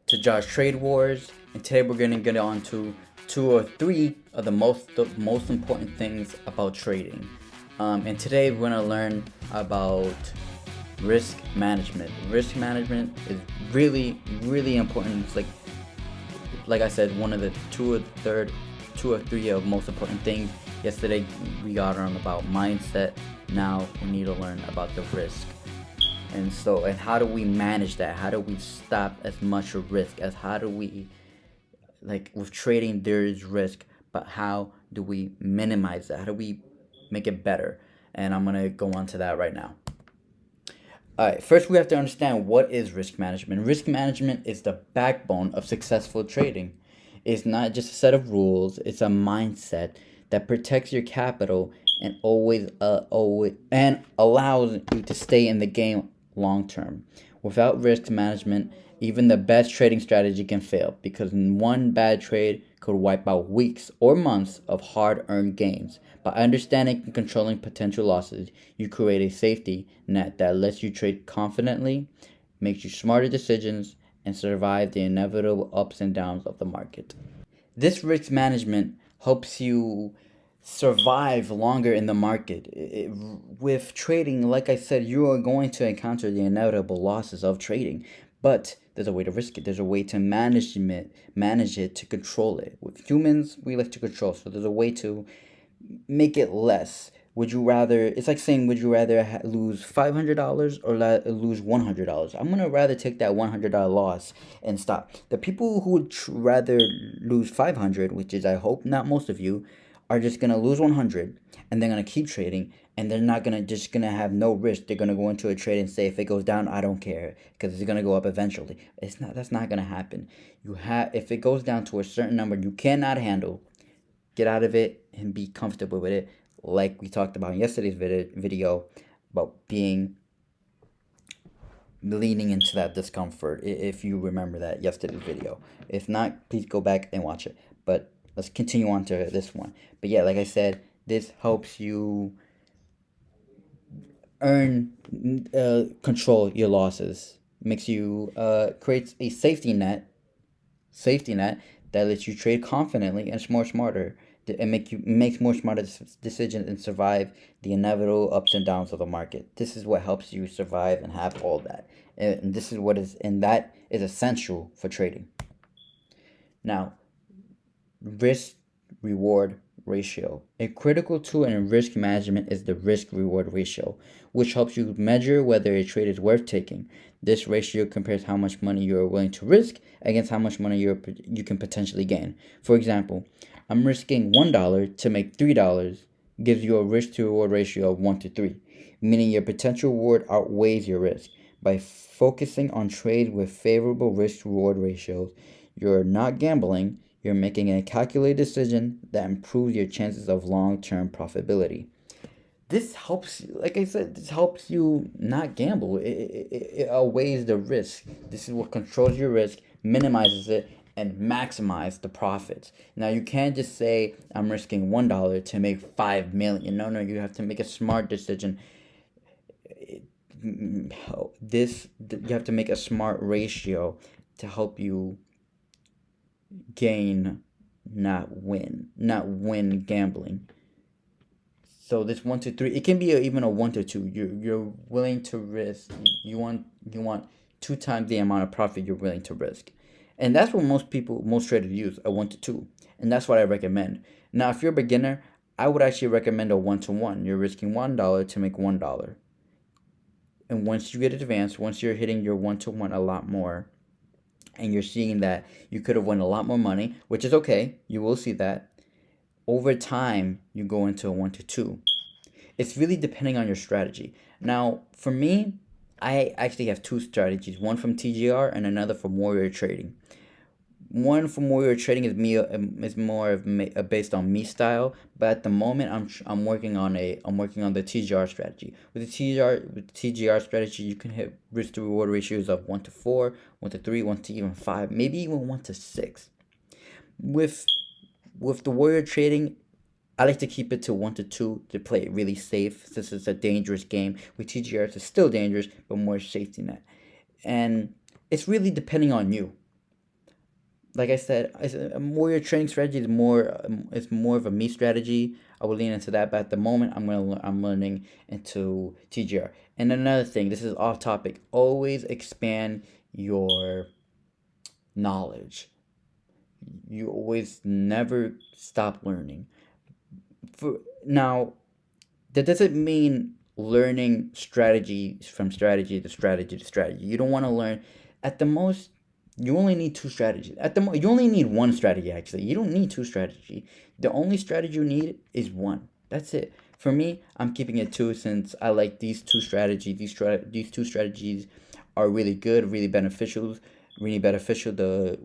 to Josh Trade Wars, and today we're gonna get on to two or three of the most important things about trading. And today we're gonna learn about risk management. Risk management is really important. It's like I said, one of the two or three of most important things. Yesterday we got on about mindset. Now we need to learn about the risk. And how do we manage that? How do we stop as much risk as how do we, like with trading there is risk, but how do we minimize that? How do we make it better? And I'm gonna go on to that right now. All right, first we have to understand what is risk management. Risk management is the backbone of successful trading. It's not just a set of rules, it's a mindset that protects your capital and always and allows you to stay in the game long term. Without risk management, even the best trading strategy can fail because one bad trade could wipe out weeks or months of hard earned gains. By understanding and controlling potential losses, you create a safety net that lets you trade confidently, makes you smarter decisions, and survive the inevitable ups and downs of the market. This risk management helps you survive longer in the market. With trading, like I said, you are going to encounter the inevitable losses of trading, but there's a way to risk it. There's a way to manage it, to control it. With humans, we like to control, so there's a way to make it less. Would you rather? It's like saying, would you rather lose $500 or lose $100? I'm gonna rather take that $100 loss and stop. The people who would rather lose 500, which is I hope not most of you, are just gonna lose 100 and they're gonna keep trading and they're not gonna just gonna have no risk. They're gonna go into a trade and say if it goes down, I don't care because it's gonna go up eventually. It's not. That's not gonna happen. You have if it goes down to a certain number you cannot handle, get out of it and be comfortable with it, like we talked about in yesterday's video about being leaning into that discomfort, if you remember that yesterday's video. If not, please go back and watch it, but let's continue on to this one. But yeah, like I said, this helps you earn control your losses, makes you creates a safety net that lets you trade confidently and more smarter and makes more smarter decisions and survive the inevitable ups and downs of the market. This is what helps you survive and have all that. And this is what is and that is essential for trading. Now, risk reward ratio. A critical tool in risk management is the risk reward ratio, which helps you measure whether a trade is worth taking. This ratio compares how much money you are willing to risk against how much money you can potentially gain. For example, I'm risking $1 to make $3 gives you a risk to reward ratio of 1 to 3, meaning your potential reward outweighs your risk. By focusing on trades with favorable risk reward ratios, you're not gambling, you're making a calculated decision that improves your chances of long-term profitability. This helps, like I said, this helps you not gamble. It outweighs the risk. This is what controls your risk, minimizes it, and maximize the profits. Now you can't just say I'm risking $1 to make 5 million. No, you have to make a smart decision. You have to make a smart ratio to help you gain, not win gambling. So this 1 to 3, it can be even a 1 to 2. You're willing to risk. You want 2 times the amount of profit you're willing to risk, and that's what most traders use, a 1 to 2, and that's what I recommend. Now, if you're a beginner, I would actually recommend a 1 to 1. You're risking $1 to make $1, and once you get advanced, once you're hitting your 1 to 1 a lot more, and you're seeing that you could have won a lot more money, which is okay. You will see that. Over time, you go into a 1 to 2. It's really depending on your strategy. Now, for me, I actually have two strategies, one from TGR and another from Warrior Trading. One from Warrior Trading is more of based on me style, but at the moment I'm working on the TGR strategy. With the TGR strategy, you can hit risk to reward ratios of 1 to 4, 1 to 3, 1 to even 5, maybe even 1 to 6. With the Warrior Trading, I like to keep it to 1 to 2 to play it really safe since it's a dangerous game. With TGR, it's still dangerous, but more safety net. And it's really depending on you. like I said, more your training strategy is more it's more of a me strategy. I will lean into that, but at the moment, I'm learning into TGR. And another thing, this is off topic. Always expand your knowledge. You always never stop learning. For now, that doesn't mean learning strategy from strategy to strategy to strategy. You don't want to learn at the most. You only need two strategies. You only need one strategy. Actually, you don't need two strategy. The only strategy you need is one. That's it. For me, I'm keeping it two since I like these two strategies. These two strategies are really good, really beneficial, really beneficial. The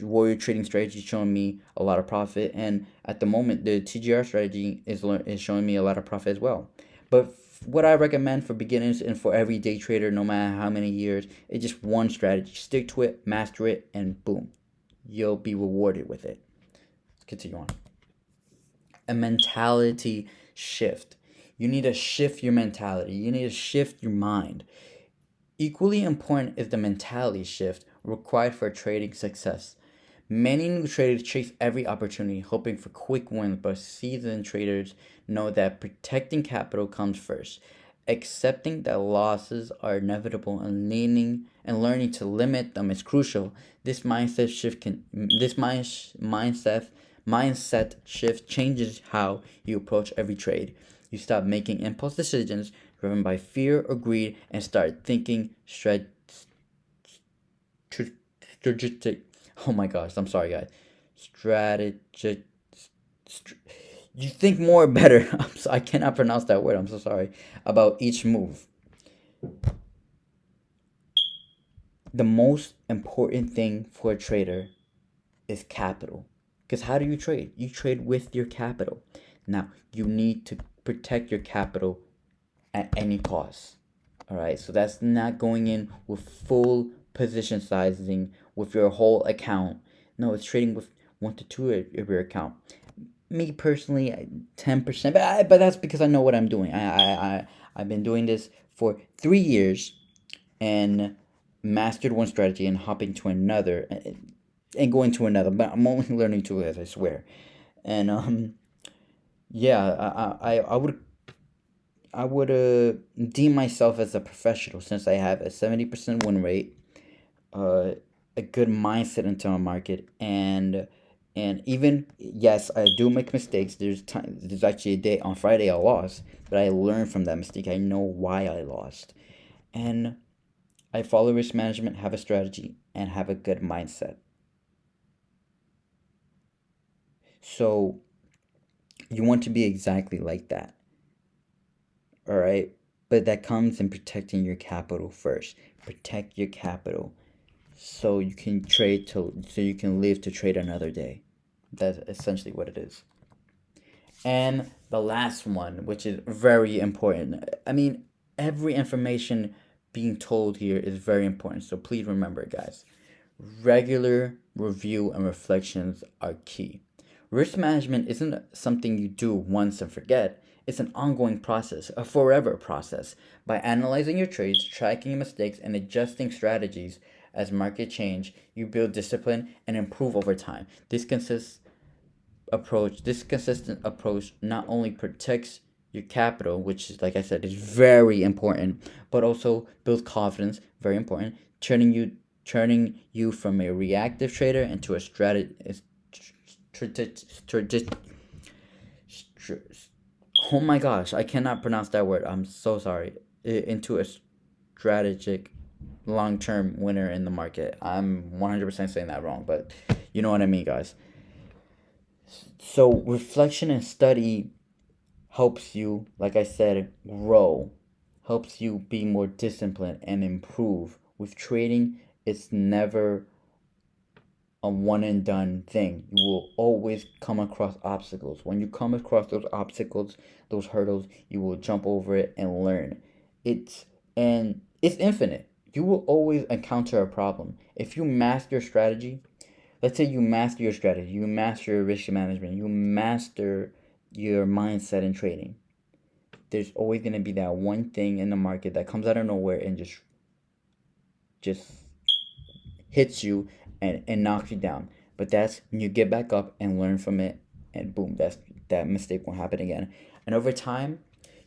warrior trading strategy is showing me a lot of profit, and at the moment, the TGR strategy is showing me a lot of profit as well. But what I recommend for beginners and for every day trader, no matter how many years, is just one strategy. Stick to it, master it, and boom, you'll be rewarded with it. Let's continue on. A mentality shift. You need to shift your mentality. You need to shift your mind. Equally important is the mentality shift required for trading success. Many new traders chase every opportunity, hoping for quick wins, but seasoned traders know that protecting capital comes first. Accepting that losses are inevitable and learning to limit them is crucial. This mindset shift changes how you approach every trade. You stop making impulse decisions driven by fear or greed and start thinking strategic. Oh my gosh, I'm sorry, guys. Strategic. You think more better. I cannot pronounce that word. I'm so sorry. About each move. The most important thing for a trader is capital. Because how do you trade? You trade with your capital. Now, you need to protect your capital at any cost. All right, so that's not going in with full position sizing with your whole account. No, it's trading with 1 to 2 of your account. Me personally, 10%, but that's because I know what I'm doing. I've been doing this for 3 years and mastered one strategy and hopping to another and going to another. But I'm only learning two, as I swear. And yeah, I would deem myself as a professional since I have a 70% win rate, uh, a good mindset into my market, and even yes, I do make mistakes. There's actually a day on Friday I lost, but I learned from that mistake. I know why I lost, and I follow risk management, have a strategy, and have a good mindset. So you want to be exactly like that. All right, but that comes in protecting your capital first. Protect your capital so you can so you can live to trade another day. That's essentially what it is. And the last one, which is very important. I mean, every information being told here is very important. So please remember, guys, regular review and reflections are key. Risk management isn't something you do once and forget. It's an ongoing process, a forever process. By analyzing your trades, tracking mistakes, and adjusting strategies as market change, you build discipline and improve over time. This consistent approach not only protects your capital, which is like I said is very important, but also builds confidence, very important, turning you from a reactive trader into a oh my gosh, I cannot pronounce that word. I'm so sorry. Into a strategic long-term winner in the market. I'm 100% saying that wrong, but you know what I mean, guys. So reflection and study helps you, like I said, grow, helps you be more disciplined and improve. With trading, it's never a one and done thing. You will always come across obstacles. When you come across those obstacles, those hurdles, you will jump over it and learn. It's infinite. You will always encounter a problem. If you master your strategy, let's say you master your strategy, you master your risk management, you master your mindset in trading. There's always gonna be that one thing in the market that comes out of nowhere and just hits you and knocks you down. But that's when you get back up and learn from it, and boom, that mistake won't happen again. And over time,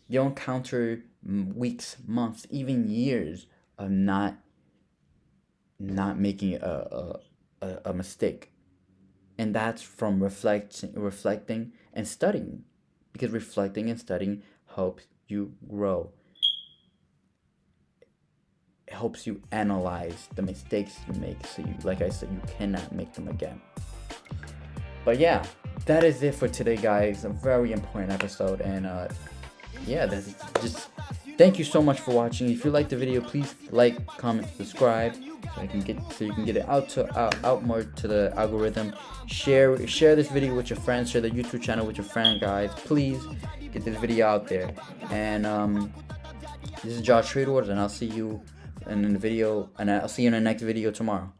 you'll encounter weeks, months, even years of not making a mistake. And that's from reflecting and studying, because reflecting and studying helps you grow. It helps you analyze the mistakes you make, so you, like I said, you cannot make them again. But yeah, that is it for today, guys. A very important episode, and yeah, that's just. Thank you so much for watching. If you liked the video, please like, comment, subscribe, so you can get it out more to the algorithm. Share this video with your friends. Share the YouTube channel with your friends, guys. Please get this video out there. And this is Josh Trade Wars, and I'll see you in the video, and I'll see you in the next video tomorrow.